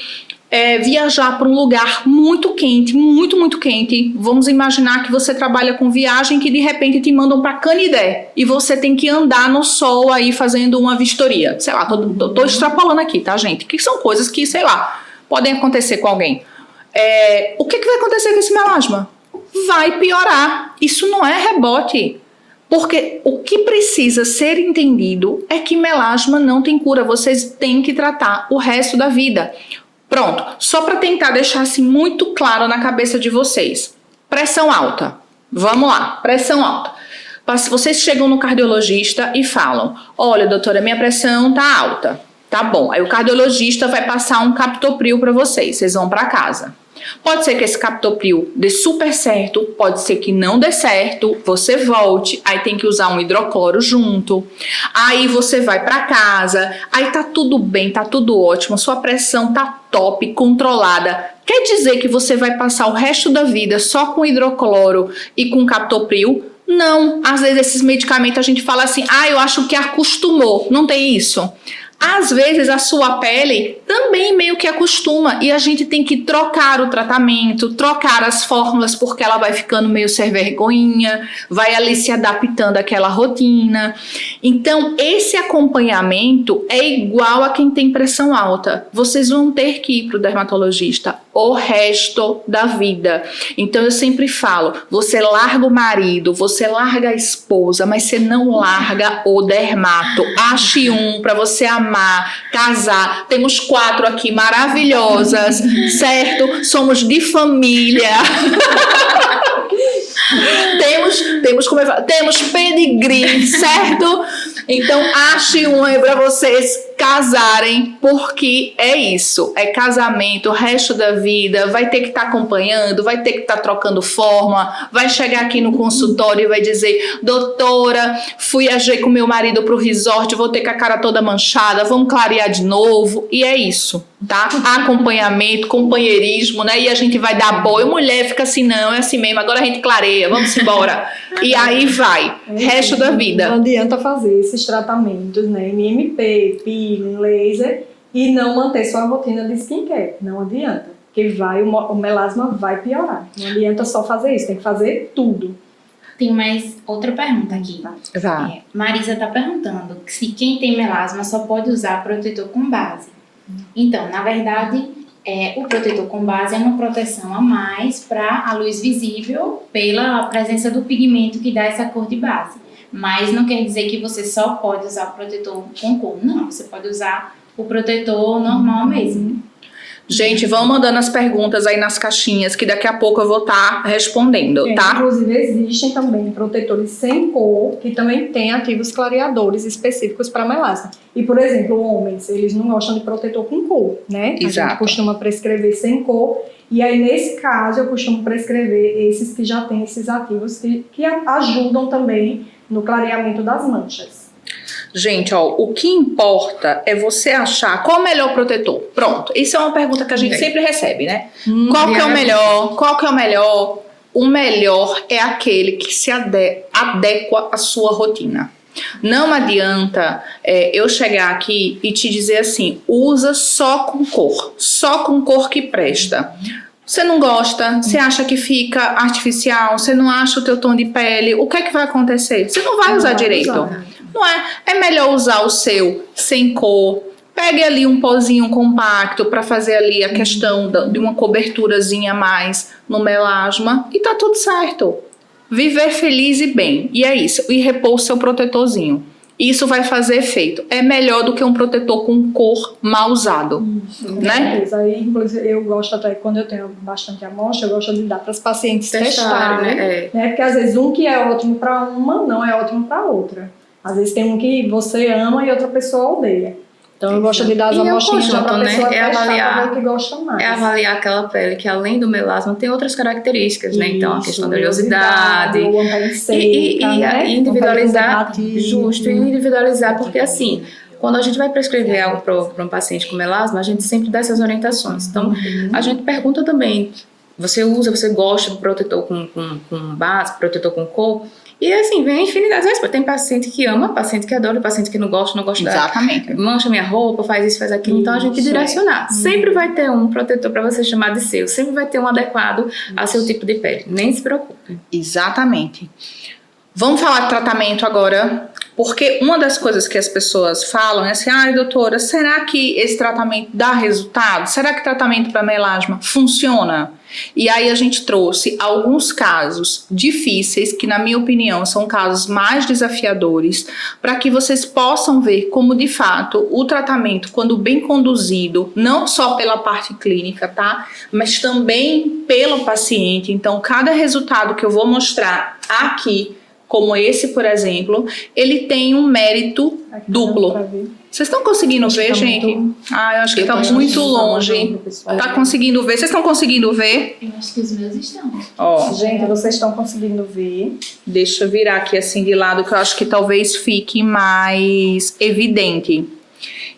Speaker 1: viajar para um lugar muito quente, muito quente, vamos imaginar que você trabalha com viagem que de repente te mandam para Canidé e você tem que andar no sol aí fazendo uma vistoria. Sei lá, tô extrapolando aqui, tá, gente? Que são coisas que, sei lá, podem acontecer com alguém. O que vai acontecer com esse melasma? Vai piorar. Isso não é rebote. Porque o que precisa ser entendido é que melasma não tem cura. Vocês têm que tratar o resto da vida. Pronto, só para tentar deixar assim muito claro na cabeça de vocês. Pressão alta. Vamos lá, pressão alta. Se vocês chegam no cardiologista e falam, olha, doutora, minha pressão tá alta. Tá bom, aí o cardiologista vai passar um captopril para vocês vão para casa. Pode ser que esse captopril dê super certo, pode ser que não dê certo, você volte, aí tem que usar um hidrocloro junto, aí você vai para casa, aí tá tudo bem, tá tudo ótimo, sua pressão tá top, controlada. Quer dizer que você vai passar o resto da vida só com hidrocloro e com captopril? Não, às vezes esses medicamentos a gente fala assim, eu acho que acostumou, não tem isso. Às vezes a sua pele também meio que acostuma e a gente tem que trocar o tratamento, trocar as fórmulas porque ela vai ficando meio sem vergonhinha, vai ali se adaptando àquela rotina. Então esse acompanhamento é igual a quem tem pressão alta. Vocês vão ter que ir para o dermatologista o resto da vida. Então eu sempre falo, você larga o marido, você larga a esposa, mas você não larga o dermato. Ache um para você amar, casar. Temos 4 aqui maravilhosas, certo? Somos de família. Temos pedigree, certo? Então ache um aí pra vocês casarem, porque é isso, é casamento, o resto da vida, vai ter que estar acompanhando, vai ter que estar trocando forma, vai chegar aqui no consultório e vai dizer, doutora, viajei com meu marido pro resort, vou ter com a cara toda manchada, vamos clarear de novo, e é isso, tá? Acompanhamento, companheirismo, né? E a gente vai dar apoio, mulher fica assim, não, é assim mesmo, agora a gente clareia, vamos embora. E aí vai, resto da vida.
Speaker 3: Não adianta fazer esses tratamentos, né? MMP, peeling, laser e não manter sua rotina de skincare. Não adianta, porque o melasma vai piorar. Não adianta só fazer isso, tem que fazer tudo.
Speaker 4: Tem mais outra pergunta aqui. Marisa está perguntando se quem tem melasma só pode usar protetor com base. Então, na verdade, o protetor com base é uma proteção a mais para a luz visível pela presença do pigmento que dá essa cor de base. Mas não quer dizer que você só pode usar o protetor com cor. Não, você pode usar o protetor normal mesmo.
Speaker 1: Gente, vão mandando as perguntas aí nas caixinhas que daqui a pouco eu vou estar respondendo, tá?
Speaker 3: Inclusive existem também protetores sem cor que também têm ativos clareadores específicos para melasma. E, por exemplo, homens, eles não gostam de protetor com cor, né?
Speaker 1: Exato.
Speaker 3: A gente costuma prescrever sem cor. E aí, nesse caso, eu costumo prescrever esses que já têm esses ativos que ajudam também no clareamento das manchas.
Speaker 1: Gente, o que importa é você achar qual é o melhor protetor. Pronto, isso é uma pergunta que a gente sempre recebe, né? Qual que é o melhor? Qual que é o melhor? O melhor é aquele que se adequa à sua rotina. Não adianta eu chegar aqui e te dizer assim, usa só com cor que presta. Você não gosta, você acha que fica artificial, você não acha o teu tom de pele, o que é que vai acontecer? Você não vai usar direito. Não é? É melhor usar o seu sem cor. Pegue ali um pozinho compacto para fazer ali a questão de uma coberturazinha a mais no melasma e tá tudo certo. Viver feliz e bem. E é isso. E repor o seu protetorzinho. Isso vai fazer efeito. É melhor do que um protetor com cor mal usado.
Speaker 3: Isso,
Speaker 1: né?
Speaker 3: Aí, inclusive, eu gosto até, quando eu tenho bastante amostra, eu gosto de dar para as pacientes testarem. Né? Porque às vezes um que é ótimo para uma não é ótimo para outra. Às vezes tem um que você ama e outra pessoa odeia. Então eu gosto de dar as amostrinhas para a pessoa testar para ver o que gosta mais.
Speaker 2: É avaliar aquela pele que além do melasma tem outras características, né? Então a questão da oleosidade e individualizar, justo, e individualizar, porque assim, quando a gente vai prescrever algo para um paciente com melasma, a gente sempre dá essas orientações. Então a gente pergunta também, você gosta do protetor com base, protetor com cor. E assim, vem a infinidade de respostas. Tem paciente que ama, paciente que adora, paciente que não gosta
Speaker 1: Exatamente.
Speaker 2: mancha minha roupa, faz isso, faz aquilo. Então a gente direcionar. Sempre vai ter um protetor para você chamar de seu. Sempre vai ter um adequado ao seu tipo de pele. Nem se preocupe.
Speaker 1: Exatamente. Vamos falar de tratamento agora, porque uma das coisas que as pessoas falam é assim, doutora, será que esse tratamento dá resultado? Será que o tratamento para melasma funciona? E aí a gente trouxe alguns casos difíceis, que na minha opinião são casos mais desafiadores, para que vocês possam ver como de fato o tratamento, quando bem conduzido, não só pela parte clínica, tá? Mas também pelo paciente. Então, cada resultado que eu vou mostrar aqui, como esse, por exemplo, ele tem um mérito duplo. Vocês estão conseguindo ver, gente? Eu acho que está muito longe. Tá conseguindo ver? Vocês estão conseguindo ver?
Speaker 4: Eu acho que os meus estão.
Speaker 3: Gente, vocês estão conseguindo ver?
Speaker 1: Deixa eu virar aqui assim de lado, que eu acho que talvez fique mais evidente.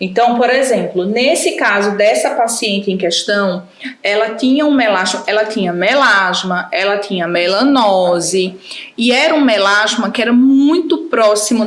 Speaker 1: Então, por exemplo, nesse caso dessa paciente em questão, ela tinha ela tinha melasma, ela tinha melanose, e era um melasma que era muito próximo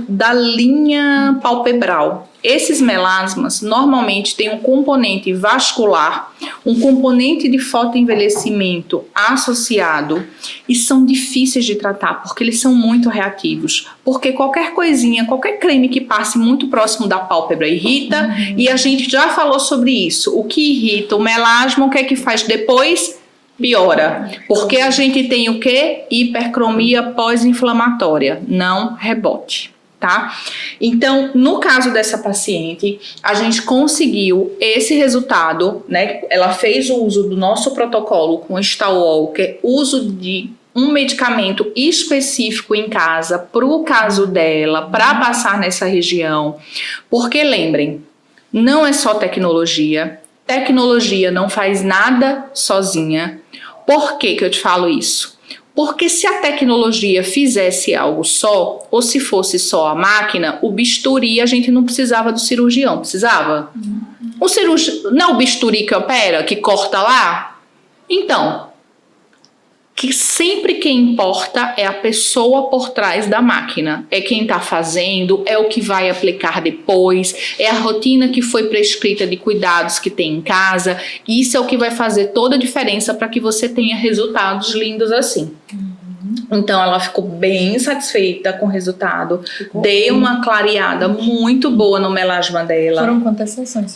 Speaker 1: da linha palpebral. Esses melasmas normalmente têm um componente vascular, um componente de fotoenvelhecimento associado, e são difíceis de tratar porque eles são muito reativos. Porque qualquer coisinha, qualquer creme que passe muito próximo da pálpebra irrita, e a gente já falou sobre isso. O que irrita o melasma, o que é que faz depois? Piora. Porque a gente tem o quê? Hipercromia pós-inflamatória, não rebote. Tá? Então, no caso dessa paciente, a gente conseguiu esse resultado, né? Ela fez o uso do nosso protocolo com Stalol, que é uso de um medicamento específico em casa para o caso dela, para passar nessa região. Porque lembrem, não é só tecnologia. Tecnologia não faz nada sozinha. Por que eu te falo isso? Porque se a tecnologia fizesse algo só, ou se fosse só a máquina, o bisturi a gente não precisava do cirurgião, precisava? O cirurgião, não é o bisturi que opera, que corta lá? Então, que sempre quem importa é a pessoa por trás da máquina. É quem está fazendo, é o que vai aplicar depois, é a rotina que foi prescrita de cuidados que tem em casa. Isso é o que vai fazer toda a diferença para que você tenha resultados lindos assim. Então ela ficou bem satisfeita com o resultado, deu uma clareada muito boa no melasma dela.
Speaker 3: Foram quantas sessões?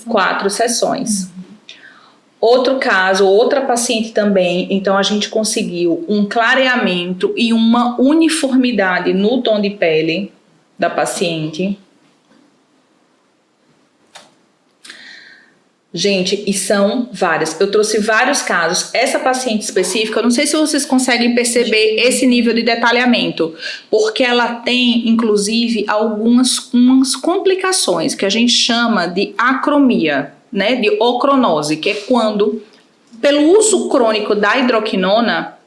Speaker 1: 4 sessões. Outro caso, outra paciente também, então a gente conseguiu um clareamento e uma uniformidade no tom de pele da paciente. Gente, e são várias. Eu trouxe vários casos. Essa paciente específica, eu não sei se vocês conseguem perceber esse nível de detalhamento, porque ela tem, inclusive, algumas complicações que a gente chama de acromia, né, de ocronose, que é quando, pelo uso crônico da hidroquinona,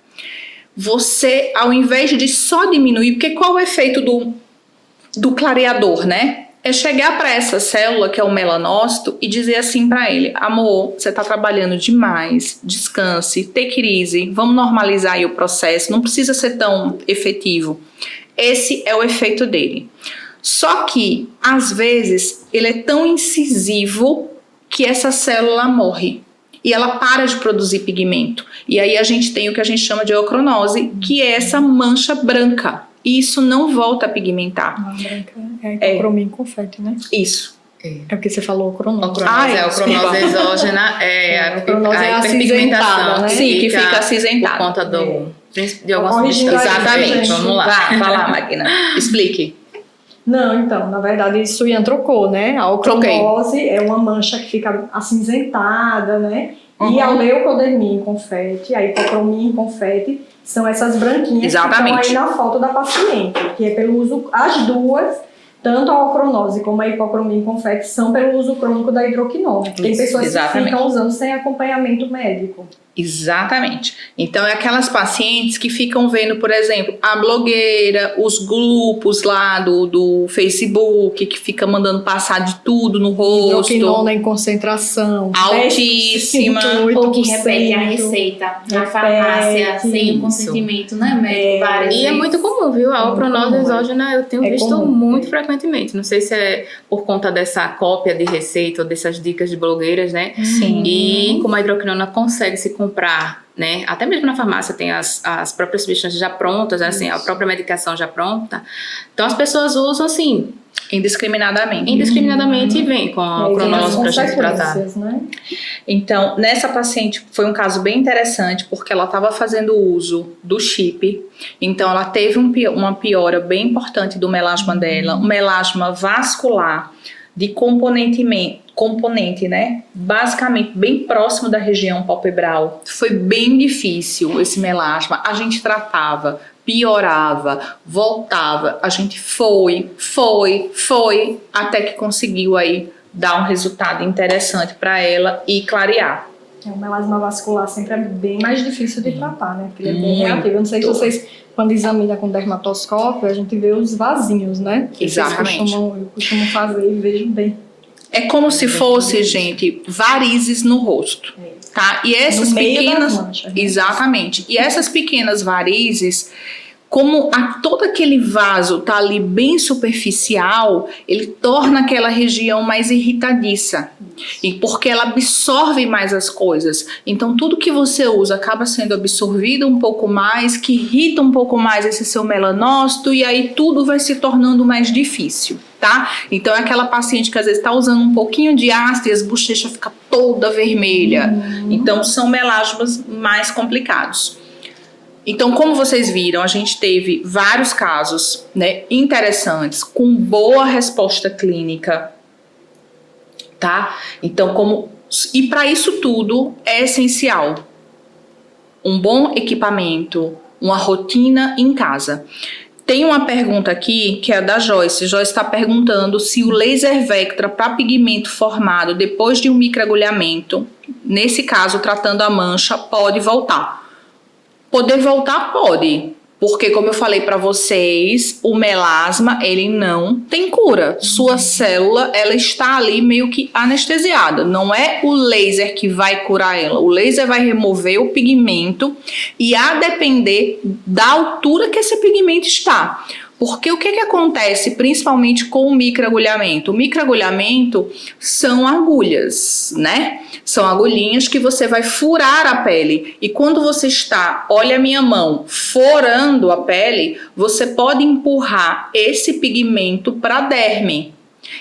Speaker 1: você, ao invés de só diminuir, porque qual é o efeito do clareador, né? É chegar para essa célula, que é o melanócito, e dizer assim para ele: amor, você está trabalhando demais, descanse, take it easy, vamos normalizar aí o processo, não precisa ser tão efetivo. Esse é o efeito dele. Só que, às vezes, ele é tão incisivo que essa célula morre e ela para de produzir pigmento. E aí a gente tem o que a gente chama de ocronose, que é essa mancha branca. E isso não volta a pigmentar.
Speaker 3: A branca é a hipocromia em confete, né?
Speaker 1: Isso.
Speaker 3: É porque você falou ocronose.
Speaker 2: Ocronose a ocronose exógena, a
Speaker 3: hiperpigmentação, né?
Speaker 1: Sim, que fica acinzentada.
Speaker 2: Por conta de algumas substâncias.
Speaker 1: Exatamente. Vamos lá. Vai lá, Magna. Explique.
Speaker 3: Não, então, na verdade, isso Ian trocou, né? A ocronose é uma mancha que fica acinzentada, né? E a leucodermia em confete, a hipocromia em confete, são essas branquinhas
Speaker 1: Exatamente.
Speaker 3: que estão aí na foto da paciente, que é pelo uso, as duas, tanto a ocronose como a hipocromia em confete, são pelo uso crônico da hidroquinona. Tem pessoas que ficam usando sem acompanhamento médico.
Speaker 1: Exatamente. Então, é aquelas pacientes que ficam vendo, por exemplo, a blogueira, os grupos lá do Facebook, que fica mandando passar de tudo no rosto.
Speaker 3: Hidroquinona em concentração.
Speaker 1: Altíssima.
Speaker 3: 10%,
Speaker 4: Ou que repete a receita na farmácia sem o consentimento, né, médico? Várias
Speaker 2: E é
Speaker 4: vezes.
Speaker 2: muito comum, viu? A alpronose
Speaker 3: comum,
Speaker 2: exógena eu tenho
Speaker 3: É
Speaker 2: visto
Speaker 3: comum.
Speaker 2: muito frequentemente. Não sei se é por conta dessa cópia de receita ou dessas dicas de blogueiras, né?
Speaker 1: Sim.
Speaker 2: E como a hidroquinona consegue se comprar, né? Até mesmo na farmácia tem as próprias substâncias já prontas, assim, a própria medicação já pronta. Então as pessoas usam assim,
Speaker 1: Indiscriminadamente.
Speaker 2: indiscriminadamente e vem com a alpronose pra gente tratar.
Speaker 3: consequências, né?
Speaker 1: Então, nessa paciente foi um caso bem interessante, porque ela estava fazendo uso do chip. Então, ela teve uma piora bem importante do melasma dela, um melasma vascular de componente, né? Basicamente, bem próximo da região palpebral. Foi bem difícil esse melasma. A gente tratava, piorava, voltava. A gente foi, até que conseguiu aí dar um resultado interessante para ela e clarear.
Speaker 3: O melasma vascular sempre é bem mais difícil de tratar, né? Porque ele é bem
Speaker 1: Muito.
Speaker 3: reativo. Eu não sei se vocês, quando examina com dermatoscópio, a gente vê os vasinhos, né? Que
Speaker 1: Exatamente.
Speaker 3: eu costumo fazer e vejo bem.
Speaker 1: É como se fosse, gente, varizes no rosto, tá? E essas
Speaker 3: No meio
Speaker 1: pequenas...
Speaker 3: das manchas, né?
Speaker 1: Exatamente. E essas pequenas varizes, como todo aquele vaso tá ali bem superficial, ele torna aquela região mais irritadiça. E porque ela absorve mais as coisas. Então, tudo que você usa acaba sendo absorvido um pouco mais, que irrita um pouco mais esse seu melanócito, e aí tudo vai se tornando mais difícil, tá? Então, é aquela paciente que às vezes tá usando um pouquinho de ácido e as bochechas ficam toda vermelha. Então, são melasmas mais complicados. Então, como vocês viram, a gente teve vários casos, né, interessantes, com boa resposta clínica, tá? Então, e para isso tudo é essencial um bom equipamento, uma rotina em casa. Tem uma pergunta aqui que é da Joyce. Joyce está perguntando se o laser Vectra para pigmento formado depois de um microagulhamento, nesse caso tratando a mancha, pode voltar. Poder voltar pode, porque como eu falei para vocês, o melasma ele não tem cura. Sua célula ela está ali meio que anestesiada. Não é o laser que vai curar ela. O laser vai remover o pigmento e a depender da altura que esse pigmento está. Porque o que acontece principalmente com o microagulhamento? O microagulhamento são agulhas, né? São agulhinhas que você vai furar a pele. E quando você está, olha a minha mão, forando a pele, você pode empurrar esse pigmento para a derme.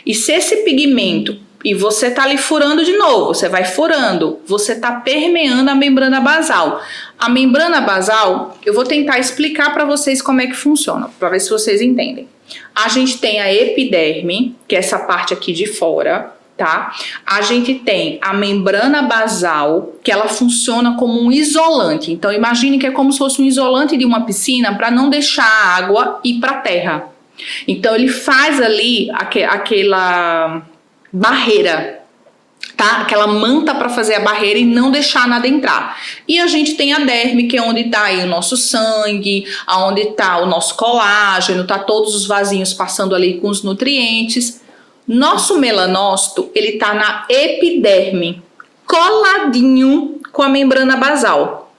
Speaker 1: E se esse pigmento, e você está ali furando de novo, você vai furando, você está permeando a membrana basal. A membrana basal, eu vou tentar explicar para vocês como é que funciona, para ver se vocês entendem. A gente tem a epiderme, que é essa parte aqui de fora, tá? A gente tem a membrana basal, que ela funciona como um isolante. Então, imagine que é como se fosse um isolante de uma piscina para não deixar a água ir para a terra. Então, ele faz ali aquela barreira, tá? Aquela manta para fazer a barreira e não deixar nada entrar. E a gente tem a derme, que é onde tá aí o nosso sangue, aonde tá o nosso colágeno, tá todos os vasinhos passando ali com os nutrientes. Nosso melanócito, ele tá na epiderme, coladinho com a membrana basal.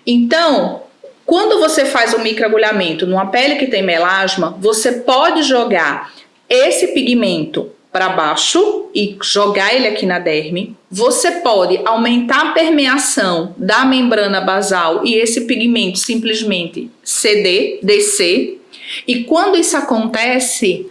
Speaker 1: Então, quando você faz um microagulhamento numa pele que tem melasma, você pode jogar esse pigmento para baixo e jogar ele aqui na derme. Você pode aumentar a permeação da membrana basal e esse pigmento simplesmente descer. E quando isso acontece,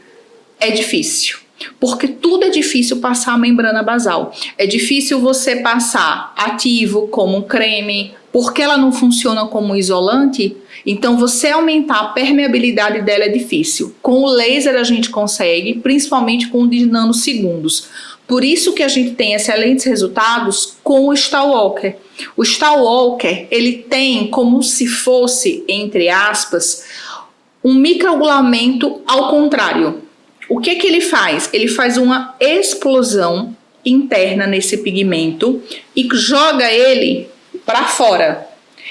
Speaker 1: é difícil. Porque tudo é difícil passar a membrana basal. É difícil você passar ativo como um creme, porque ela não funciona como isolante. Então, você aumentar a permeabilidade dela é difícil. Com o laser a gente consegue, principalmente com o de nanosegundos. Por isso que a gente tem excelentes resultados com o Stalwalker. O Stalwalker, ele tem como se fosse, entre aspas, um microagulamento ao contrário. O que ele faz? Ele faz uma explosão interna nesse pigmento e joga ele para fora.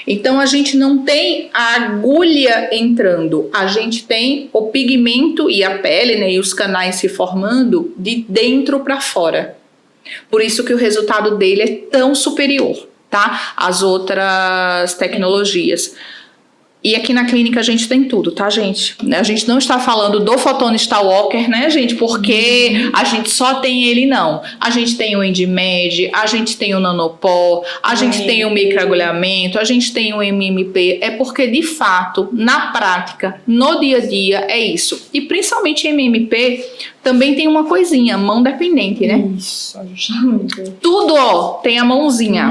Speaker 1: Então a gente não tem a agulha entrando, a gente tem o pigmento e a pele, né, e os canais se formando de dentro para fora. Por isso que o resultado dele é tão superior, tá, às outras tecnologias. E aqui na clínica a gente tem tudo, tá, gente? A gente não está falando do Photone Starwalker, né, gente? Porque a gente só tem ele, não. A gente tem o Endimed, a gente tem o Nanopó, a gente tem o microagulhamento, a gente tem o MMP. É porque, de fato, na prática, no dia a dia, é isso. E principalmente MMP também tem uma coisinha, mão dependente, né?
Speaker 3: Isso, justamente.
Speaker 1: Tudo, ó, tem a mãozinha.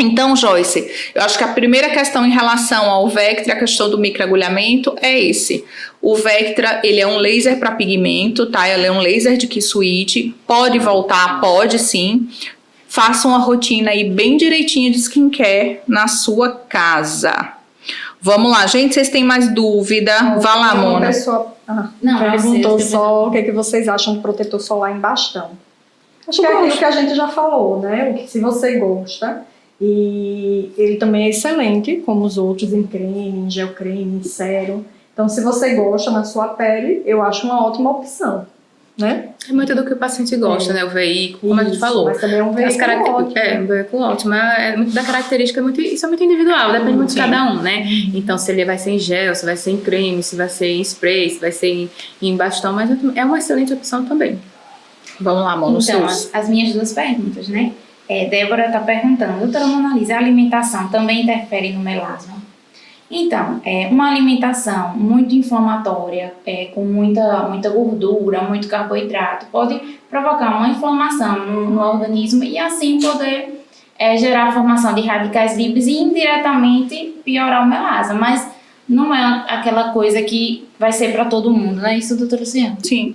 Speaker 1: Então, Joyce, eu acho que a primeira questão em relação ao Vectra, a questão do microagulhamento, é esse. O Vectra, ele é um laser para pigmento, tá? Ele é um laser de Q-Switch. Pode voltar? Pode sim. Faça uma rotina aí bem direitinha de skincare na sua casa. Vamos lá, gente, vocês têm mais dúvida? Vá lá,
Speaker 3: Uma
Speaker 1: Mona.
Speaker 3: pessoa
Speaker 4: Não,
Speaker 3: perguntou
Speaker 4: vocês-
Speaker 3: só o que, que vocês acham de protetor solar em bastão. Acho que é aquilo que a gente já falou, né? O que, se você gosta, e ele também é excelente, como os outros, em creme, em gel creme, em sérum. Então, se você gosta na sua pele, eu acho uma ótima opção, né?
Speaker 2: É muito do que o paciente gosta, né? O veículo, como a gente
Speaker 3: Isso,
Speaker 2: falou.
Speaker 3: mas também é um
Speaker 2: As
Speaker 3: veículo ótimo.
Speaker 2: um veículo ótimo. É muito da característica, isso é muito individual, depende muito de cada um, né? Então, se ele vai ser em gel, se vai ser em creme, se vai ser em spray, se vai ser em bastão, mas é uma excelente opção também.
Speaker 1: Vamos lá, Mona.
Speaker 4: Então, as minhas duas perguntas, né? Débora está perguntando, doutora Mona Lisa, a alimentação também interfere no melasma? Então, uma alimentação muito inflamatória, com muita gordura, muito carboidrato, pode provocar uma inflamação no organismo e assim poder gerar a formação de radicais livres e indiretamente piorar o melasma. Mas não é aquela coisa que vai ser para todo mundo, não é isso, doutora Luciana?
Speaker 1: Sim,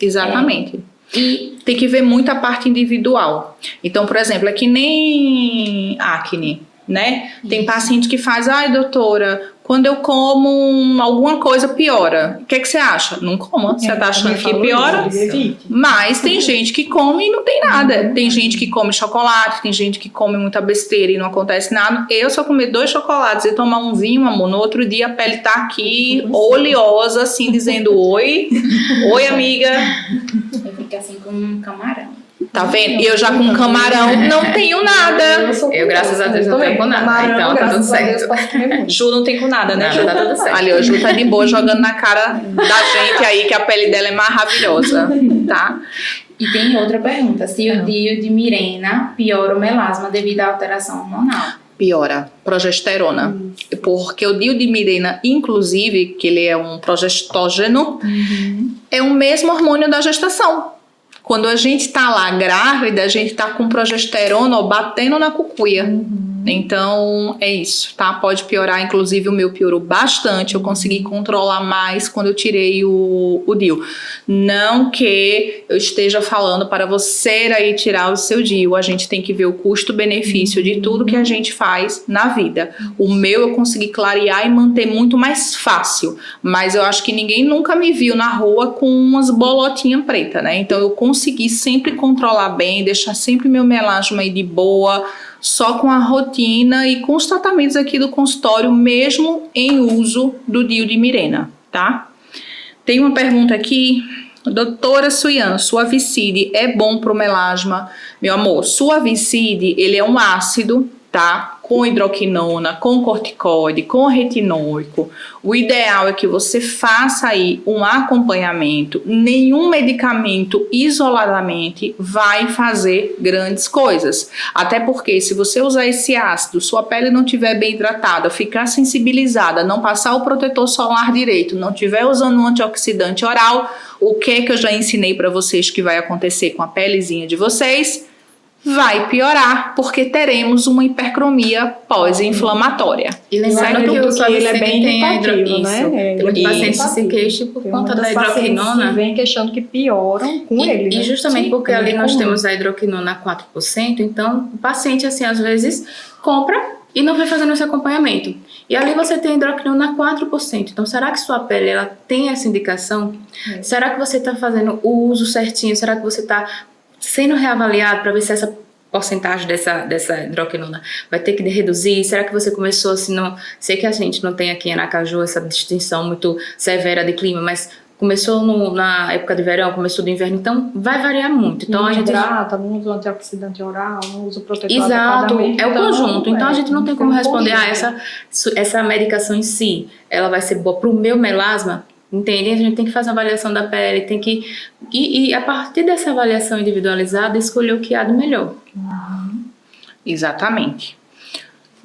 Speaker 1: exatamente.
Speaker 4: E
Speaker 1: Tem que ver muito a parte individual. Então, por exemplo, é que nem acne, né? Tem paciente que faz, ai, doutora, quando eu como alguma coisa piora. O que é que você acha? Não coma. Você tá achando que piora? Mas tem gente que come e não tem nada. Tem gente que come chocolate, tem gente que come muita besteira e não acontece nada. Eu, se eu comer 2 chocolates e tomar um vinho, amor, no outro dia a pele tá aqui oleosa, assim, dizendo oi. Oi, amiga.
Speaker 4: eu fico assim com um camarão.
Speaker 1: Tá vendo? E eu já com camarão não tenho nada.
Speaker 2: Eu, graças a Deus, não tenho com nada. Então, tá tudo certo.
Speaker 1: Ju não tem com nada, né?
Speaker 2: Nada, tá tudo certo.
Speaker 1: Ali, ó, Ju tá de boa jogando na cara da gente aí que a pele dela é maravilhosa, tá?
Speaker 4: E tem outra pergunta, se o DIU de Mirena piora o melasma devido à alteração hormonal?
Speaker 1: Piora, progesterona. Porque o DIU de Mirena, inclusive, que ele é um progestógeno, é o mesmo hormônio da gestação. Quando a gente tá lá grávida, a gente tá com progesterona ó, batendo na cucuia. Então, é isso, tá? Pode piorar, inclusive o meu piorou bastante. Eu consegui controlar mais quando eu tirei o DIU. Não que eu esteja falando para você aí tirar o seu DIU. A gente tem que ver o custo-benefício de tudo que a gente faz na vida. O meu eu consegui clarear e manter muito mais fácil. Mas eu acho que ninguém nunca me viu na rua com umas bolotinhas pretas, né? Então, eu consegui sempre controlar bem, deixar sempre meu melasma aí de boa, só com a rotina e com os tratamentos aqui do consultório, mesmo em uso do DIU de Mirena, tá? Tem uma pergunta aqui, doutora Suyan, Suavicide é bom pro melasma? Meu amor, Suavicide, ele é um ácido, tá? Com hidroquinona, com corticoide, com retinóico. O ideal é que você faça aí um acompanhamento. Nenhum medicamento isoladamente vai fazer grandes coisas. Até porque se você usar esse ácido, sua pele não estiver bem hidratada, ficar sensibilizada, não passar o protetor solar direito, não estiver usando um antioxidante oral, o que eu já ensinei para vocês que vai acontecer com a pelezinha de vocês? Vai piorar, porque teremos uma hipercromia pós-inflamatória.
Speaker 2: E lembrando que o
Speaker 3: ele é bem
Speaker 2: tem a
Speaker 3: irritativo, né?
Speaker 2: Tem muitos pacientes que se queixam por conta da hidroquinona.
Speaker 3: Que vem queixando que pioram com ele, né?
Speaker 2: E justamente
Speaker 3: Sim,
Speaker 2: porque ali nós
Speaker 3: comum.
Speaker 2: temos a hidroquinona 4%, então o paciente, assim, às vezes compra e não vai fazendo esse acompanhamento. E ali você tem a hidroquinona 4%. Então, será que sua pele ela tem essa indicação? Será que você está fazendo o uso certinho? Será que você está sendo reavaliado para ver se essa porcentagem dessa hidroquinona vai ter que reduzir? Será que você começou assim, não sei que a gente não tem aqui em Aracaju essa distinção muito severa de clima, mas começou na época de verão, começou do inverno, então vai variar muito. Então
Speaker 3: Não
Speaker 2: a gente
Speaker 3: hidrata, não usa antioxidante oral, não usa protetor
Speaker 2: exato,
Speaker 3: adequadamente.
Speaker 2: é o conjunto. Então a gente não tem como responder,
Speaker 3: conjunto.
Speaker 2: essa medicação em si, ela vai ser boa para o meu melasma? Entende? A gente tem que fazer uma avaliação da pele, tem que e a partir dessa avaliação individualizada escolher o que há de melhor.
Speaker 1: Exatamente.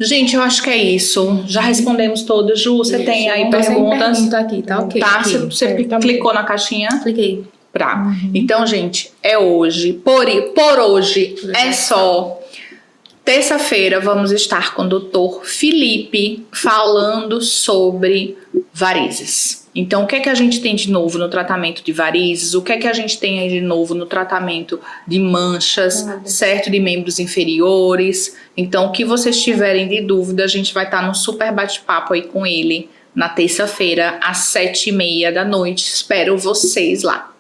Speaker 1: Gente, eu acho que é isso. Já respondemos todas. Ju, você tem aí
Speaker 2: Tô sem
Speaker 1: perguntas?
Speaker 2: pergunta aqui, tá ok.
Speaker 1: Tá,
Speaker 2: aqui.
Speaker 1: você clicou na caixinha?
Speaker 2: Cliquei.
Speaker 1: Pra. Então, gente, é hoje. Por hoje é só. Terça-feira vamos estar com o Dr. Felipe falando sobre varizes. Então, o que é que a gente tem de novo no tratamento de varizes? O que é que a gente tem aí de novo no tratamento de manchas, certo? De membros inferiores. Então, o que vocês tiverem de dúvida, a gente vai estar num super bate-papo aí com ele na terça-feira, às 7h30 da noite. Espero vocês lá.